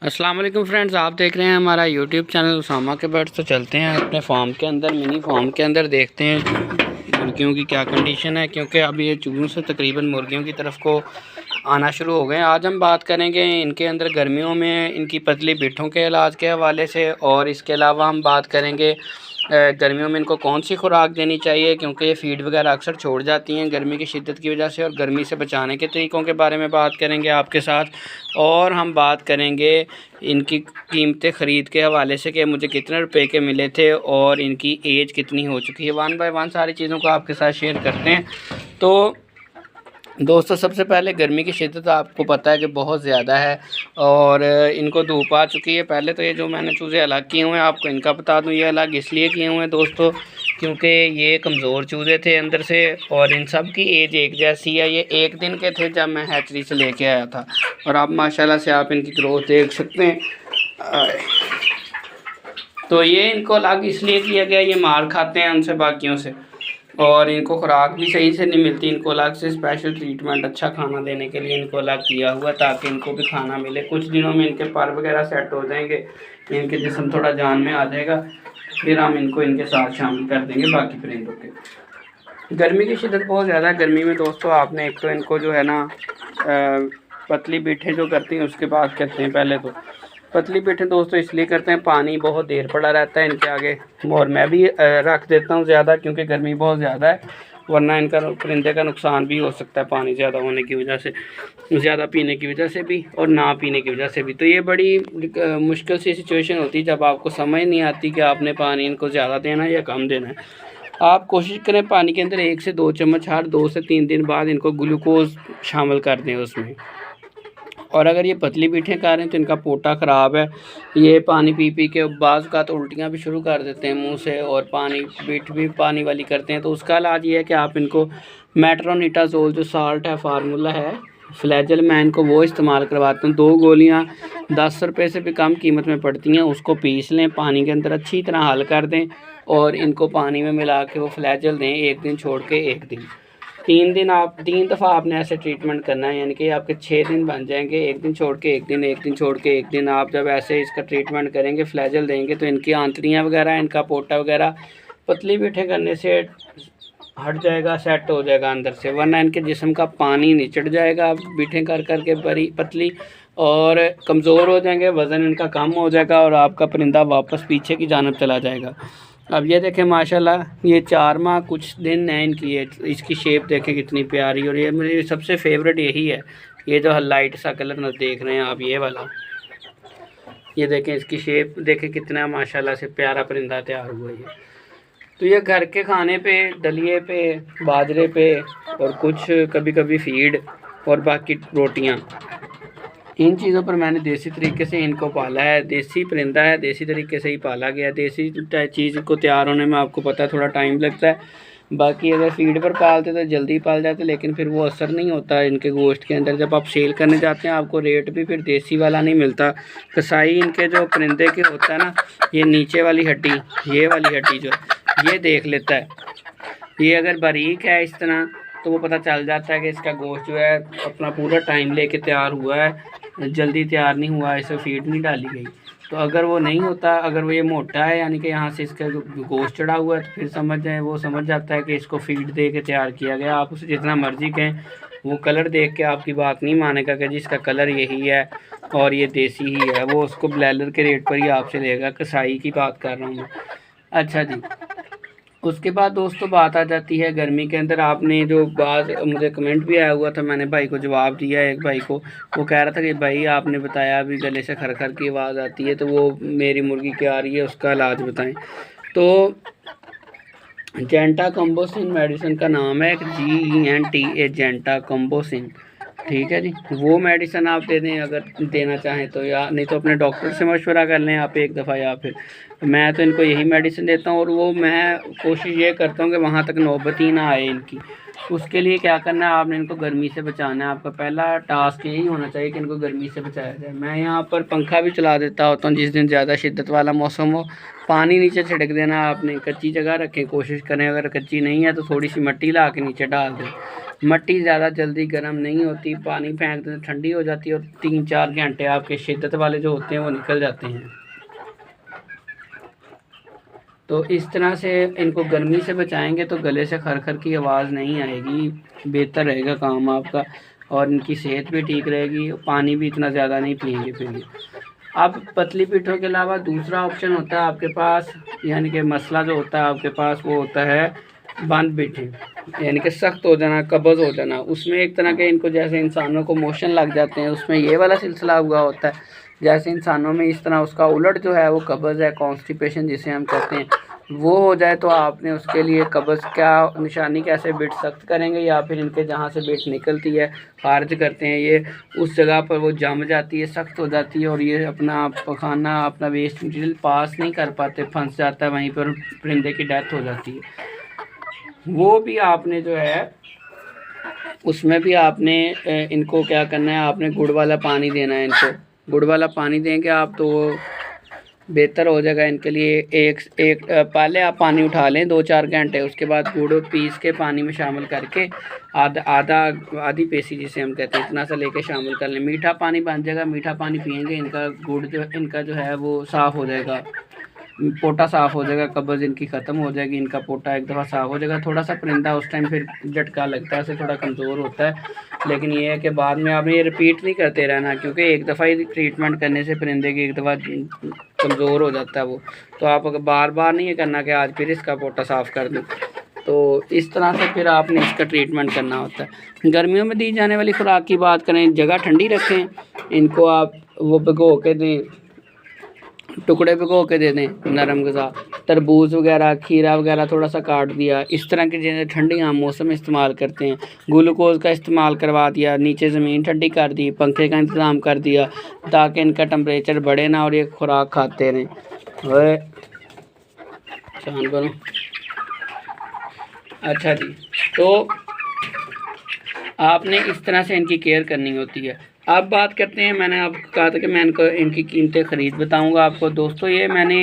अस्सलाम वालेकुम फ्रेंड्स, आप देख रहे हैं हमारा यूट्यूब चैनल उसामा के बर्ड्स। तो चलते हैं अपने फार्म के अंदर, मिनी फार्म के अंदर, देखते हैं मुर्गियों की क्या कंडीशन है, क्योंकि अब ये चूज़ों से तकरीबन मुर्गियों की तरफ को आना शुरू हो गए। आज हम बात करेंगे इनके अंदर गर्मियों में इनकी पतली बिट्ठों के इलाज के हवाले से, और इसके अलावा हम बात करेंगे गर्मियों में इनको कौन सी खुराक देनी चाहिए, क्योंकि ये फीड वगैरह अक्सर छोड़ जाती हैं गर्मी की शिद्दत की वजह से, और गर्मी से बचाने के तरीक़ों के बारे में बात करेंगे आपके साथ। और हम बात करेंगे इनकी कीमतें ख़रीद के हवाले से कि मुझे कितने रुपए के मिले थे और इनकी एज कितनी हो चुकी है। वन बाय वन सारी चीज़ों को आपके साथ शेयर करते हैं। तो दोस्तों, सबसे पहले गर्मी की शिद्दत आपको पता है कि बहुत ज़्यादा है और इनको धूप आ चुकी है। पहले तो ये जो मैंने चूज़े अलग किए हुए हैं आपको इनका बता दूं, ये अलग इसलिए किए हुए हैं दोस्तों क्योंकि ये कमज़ोर चूज़े थे अंदर से, और इन सब की एज एक जैसी है। ये एक दिन के थे जब मैं हैचरी से लेके आया था, और अब माशाल्लाह से आप इनकी ग्रोथ देख सकते हैं। तो ये इनको अलग इसलिए किया गया, ये मार खाते हैं उनसे बाकियों से, और इनको खुराक भी सही से नहीं मिलती। इनको अलग से स्पेशल ट्रीटमेंट, अच्छा खाना देने के लिए इनको अलग किया हुआ, ताकि इनको भी खाना मिले। कुछ दिनों में इनके पर वगैरह सेट हो जाएंगे, इनके जिस्म थोड़ा जान में आ जाएगा, फिर हम इनको इनके साथ शामिल कर देंगे बाकी परिंदों के। गर्मी की शिद्दत बहुत ज़्यादा है। गर्मी में दोस्तों आपने एक तो इनको जो है ना पतली बिट्ठें जो करती हैं उसके बाद करते हैं। पहले तो पतली बिट्ठें दोस्तों इसलिए करते हैं, पानी बहुत देर पड़ा रहता है इनके आगे, और मैं भी रख देता हूँ ज़्यादा क्योंकि गर्मी बहुत ज़्यादा है, वरना इनका परिंदे का नुकसान भी हो सकता है पानी ज़्यादा होने की वजह से, ज़्यादा पीने की वजह से भी और ना पीने की वजह से भी। तो ये बड़ी मुश्किल सी सिचुएशन होती है जब आपको समझ नहीं आती कि आपने पानी इनको ज़्यादा देना है या कम देना है। आप कोशिश करें पानी के अंदर 1 से 2 चम्मच हर 2 से 3 दिन बाद इनको ग्लूकोज शामिल कर दें उसमें। और अगर ये पतली बिट्ठें खा रहे हैं तो इनका पोटा ख़राब है, ये पानी पी पी के बाज़ का तो उल्टियाँ भी शुरू कर देते हैं मुंह से, और बिट भी पानी वाली करते हैं। तो उसका इलाज ये है कि आप इनको मेट्रोनिडाज़ोल जो साल्ट है, फार्मूला है फ्लैजल, मैं इनको वो इस्तेमाल करवाता हूँ। 2 गोलियाँ 10 रुपये से भी कम कीमत में पड़ती हैं, उसको पीस लें, पानी के अंदर अच्छी तरह हल कर दें, और इनको पानी में मिला के वो फ्लैजल दें, 1 दिन छोड़ के 1 दिन। 3 दफ़ा आपने ऐसे ट्रीटमेंट करना है, यानी कि आपके 6 दिन बन जाएंगे। 1 दिन छोड़ के 1 दिन, 1 दिन छोड़ के 1 दिन। आप जब ऐसे इसका ट्रीटमेंट करेंगे, फ्लैजल देंगे, तो इनकी आंतड़ियाँ वगैरह, इनका पोटा वगैरह पतली बिट्ठें करने से हट जाएगा, सेट हो जाएगा अंदर से, वरना इनके जिस्म का पानी निचड़ जाएगा बिट्ठें कर कर के बड़ी पतली, और कमज़ोर हो जाएंगे, वज़न इनका कम हो जाएगा, और आपका परिंदा वापस पीछे की जानब चला जाएगा। अब ये देखें माशाल्लाह, ये 4 माह कुछ दिन है इनकी, ये इसकी शेप देखें कितनी प्यारी, और ये मेरी सबसे फेवरेट यही है, ये जो लाइट सा कलर न देख रहे हैं आप, ये वाला, ये देखें इसकी शेप देखें कितना माशाल्लाह से प्यारा परिंदा तैयार हुआ है। तो ये घर के खाने पे, दलिए पे, बाजरे पे, और कुछ कभी कभी फीड, और बाकी रोटियाँ, इन चीज़ों पर मैंने देसी तरीके से इनको पाला है। देसी परिंदा है, देसी तरीके से ही पाला गया। देसी चीज़ को तैयार होने में आपको पता है थोड़ा टाइम लगता है। बाकी अगर फीड पर पालते तो जल्दी पाल जाते, लेकिन फिर वो असर नहीं होता इनके गोश्त के अंदर। जब आप सेल करने जाते हैं आपको रेट भी फिर देसी वाला नहीं मिलता। कसाई इनके जो परिंदे के होता है ना, ये नीचे वाली हड्डी, ये वाली हड्डी जो ये देख लेता है, ये अगर बारीक है इस तरह तो वो पता चल जाता है कि इसका गोश्त जो है अपना पूरा टाइम लेके तैयार हुआ है, जल्दी तैयार नहीं हुआ, इसे फीड नहीं डाली गई। तो अगर वो नहीं होता, अगर वो ये मोटा है, यानी कि यहाँ से इसका गोश्त चढ़ा हुआ है, तो फिर समझ जाए, वो समझ जाता है कि इसको फीड दे के तैयार किया गया। आप उसे जितना मर्जी कहें, वो कलर देख के आपकी बात नहीं मानेगा कि जिसका कलर यही है और ये देसी ही है। वो उसको ब्लैलर के रेट पर ही आपसे लेगा। कसाई की बात कर रहा हूँ मैं। अच्छा जी, उसके बाद दोस्तों बात आ जाती है गर्मी के अंदर। आपने जो बात, मुझे कमेंट भी आया हुआ था, मैंने भाई को जवाब दिया। एक भाई को वो कह रहा था कि भाई आपने बताया अभी गले से खरखर की आवाज़ आती है, तो वो मेरी मुर्गी क्या आ रही है, उसका इलाज बताएं। तो जेंटाकम्बोसिन मेडिसिन का नाम है, GENTA, जेंटाकम्बोसिन, ठीक है जी। वो मेडिसिन आप दे दें अगर देना चाहें तो, या नहीं तो अपने डॉक्टर से मशवरा कर लें आप एक दफ़ा, या फिर मैं तो इनको यही मेडिसिन देता हूँ। और वो मैं कोशिश ये करता हूँ कि वहाँ तक नौबत ही ना आए इनकी। उसके लिए क्या करना है, आपने इनको गर्मी से बचाना है। आपका पहला टास्क यही होना चाहिए कि इनको गर्मी से बचाया जाए। मैं यहाँ पर पंखा भी चला देता होता हूँ जिस दिन ज़्यादा शिद्दत वाला मौसम हो। पानी नीचे छिड़क देना आपने, कच्ची जगह रखें, कोशिश करें, अगर कच्ची नहीं है तो थोड़ी सी मिट्टी ला के नीचे डाल दें। मट्टी ज़्यादा जल्दी गर्म नहीं होती, पानी फेंक दें ठंडी हो जाती है और 3-4 घंटे आपके शिद्दत वाले जो होते हैं वो निकल जाते हैं। तो इस तरह से इनको गर्मी से बचाएंगे तो गले से खर की आवाज़ नहीं आएगी, बेहतर रहेगा काम आपका और इनकी सेहत भी ठीक रहेगी। पानी भी इतना ज़्यादा नहीं पिएंगे फिर ये। अब पतली पीठों के अलावा दूसरा ऑप्शन होता है आपके पास, यानी कि मसला जो होता है आपके पास वो होता है बंद पीठें, यानी कि सख्त हो जाना, कब्ज़ हो जाना। उसमें एक तरह के इनको जैसे इंसानों को मोशन लग जाते हैं, उसमें ये वाला सिलसिला हुआ होता है। जैसे इंसानों में इस तरह उसका उलट जो है वो कब्ज़ है, कॉन्स्टिपेशन जिसे हम कहते हैं, वो हो जाए तो आपने उसके लिए कब्ज़ क्या निशानी कैसे बिट सख्त करेंगे, या फिर इनके जहाँ से बिट निकलती है खारिज करते हैं ये, उस जगह पर वो जम जाती है, सख्त हो जाती है और ये अपना पखाना अपना वेस्ट मटीरियल पास नहीं कर पाते, फंस जाता है वहीं पर, परिंदे की डेथ हो जाती है। वो भी आपने जो है उसमें भी आपने इनको क्या करना है, आपने गुड़ वाला पानी देना है। इनको गुड़ वाला पानी देंगे आप तो वो बेहतर हो जाएगा इनके लिए। एक पहले आप पानी उठा लें 2-4 घंटे, उसके बाद गुड़ पीस के पानी में शामिल करके आधी पेसी जिसे हम कहते हैं इतना सा लेके शामिल कर लें। मीठा पानी बन जाएगा, मीठा पानी पिएंगे, इनका गुड़ जो इनका जो है वो साफ़ हो जाएगा, पोटा साफ़ हो जाएगा, कब्ज़ इनकी ख़त्म हो जाएगी, इनका पोटा एक दफ़ा साफ़ हो जाएगा। थोड़ा सा परिंदा उस टाइम फिर झटका लगता है, ऐसे थोड़ा कमज़ोर होता है, लेकिन ये है कि बाद में आपने ये रिपीट नहीं करते रहना, क्योंकि एक दफ़ा ही ट्रीटमेंट करने से परिंदे की एक दफ़ा कमज़ोर हो जाता है वो। तो आप अगर बार बार नहीं ये करना कि आज फिर इसका पोटा साफ़ कर दूँ, तो इस तरह से फिर आपने इसका ट्रीटमेंट करना होता है। गर्मियों में दी जाने वाली खुराक की बात करें, जगह ठंडी रखें, इनको आप वो भिगो के दें, टुकड़े भिगो के दे दें नरम ग़िज़ा, तरबूज वगैरह, खीरा वगैरह थोड़ा सा काट दिया, इस तरह की चीज़ें ठंडी हम मौसम में इस्तेमाल करते हैं। ग्लूकोज़ का इस्तेमाल करवा दिया, नीचे ज़मीन ठंडी कर दी, पंखे का इंतज़ाम कर दिया ताकि इनका टेम्परेचर बढ़े ना और ये खुराक खाते रहें। ओए शान बनो। अच्छा जी, तो आपने इस तरह से इनकी केयर करनी होती है। अब बात करते हैं, मैंने आपको कहा था कि मैं इनकी कीमतें ख़रीद बताऊंगा आपको। दोस्तों ये मैंने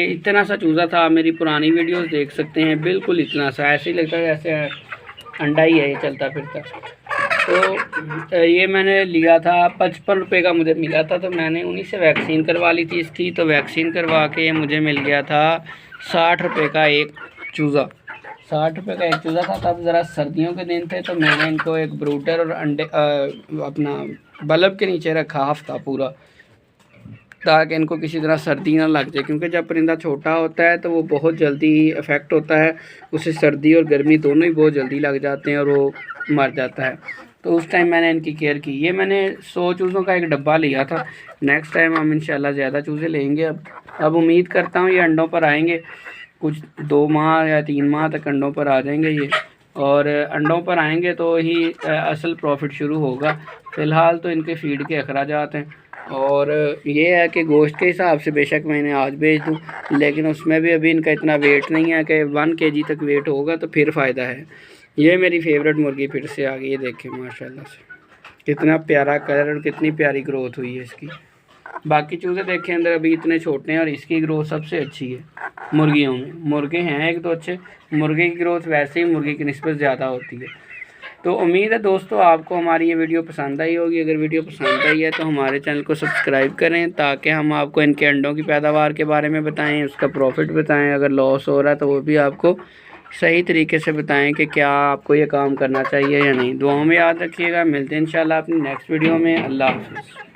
इतना सा चूज़ा था, मेरी पुरानी वीडियोस देख सकते हैं, बिल्कुल इतना सा, ऐसे ही लगता है जैसे अंडा ही है ये चलता फिरता। तो ये मैंने लिया था 55 रुपये का मुझे मिला था, तो मैंने उन्हीं से वैक्सीन करवा ली थी इसकी। तो वैक्सीन करवा के मुझे मिल गया था 60 रुपये का एक चूज़ा, 60 रुपये का एक चूज़ा था। तब ज़रा सर्दियों के दिन थे, तो मैंने इनको एक ब्रूडर और अंडे अपना बल्ब के नीचे रखा हफ्ता पूरा, ताकि इनको किसी तरह सर्दी ना लग जाए, क्योंकि जब परिंदा छोटा होता है तो वो बहुत जल्दी इफ़ेक्ट होता है, उसे सर्दी और गर्मी दोनों ही बहुत जल्दी लग जाते हैं और वो मर जाता है। तो उस टाइम मैंने इनकी केयर की। ये मैंने 100 चूज़ों का एक डब्बा लिया था। नेक्स्ट टाइम हम इंशाल्लाह ज़्यादा चूज़े लेंगे। अब उम्मीद करता हूँ ये अंडों पर आएंगे, कुछ 2 माह या 3 माह तक अंडों पर आ जाएंगे ये, और अंडों पर आएंगे तो ही असल प्रॉफिट शुरू होगा। फ़िलहाल तो इनके फ़ीड के अखराजात हैं, और ये है कि गोश्त के हिसाब से बेशक मैं इन्हें आज बेच दूँ, लेकिन उसमें भी अभी इनका इतना वेट नहीं है कि 1 kg तक वेट होगा तो फिर फ़ायदा है। ये मेरी फेवरेट मुर्गी फिर से आ गई है, देखें माशाल्लाह से कितना प्यारा कलर और कितनी प्यारी ग्रोथ हुई है इसकी। बाकी चूज़े देखें अंदर अभी इतने छोटे हैं, और इसकी ग्रोथ सबसे अच्छी है मुर्गियों में। मुर्गे हैं एक तो अच्छे, मुर्गे की ग्रोथ वैसे ही मुर्गी की निस्बत ज़्यादा होती है। तो उम्मीद है दोस्तों आपको हमारी ये वीडियो पसंद आई होगी। अगर वीडियो पसंद आई है तो हमारे चैनल को सब्सक्राइब करें, ताकि हम आपको इनके अंडों की पैदावार के बारे में बताएं, उसका प्रॉफिट बताएं, अगर लॉस हो रहा है तो वो भी आपको सही तरीके से बताएं कि क्या आपको ये काम करना चाहिए या नहीं। दुआओं में याद रखिएगा। मिलते हैं इंशाल्लाह अपनी नेक्स्ट वीडियो में। अल्लाह हाफ़िज़।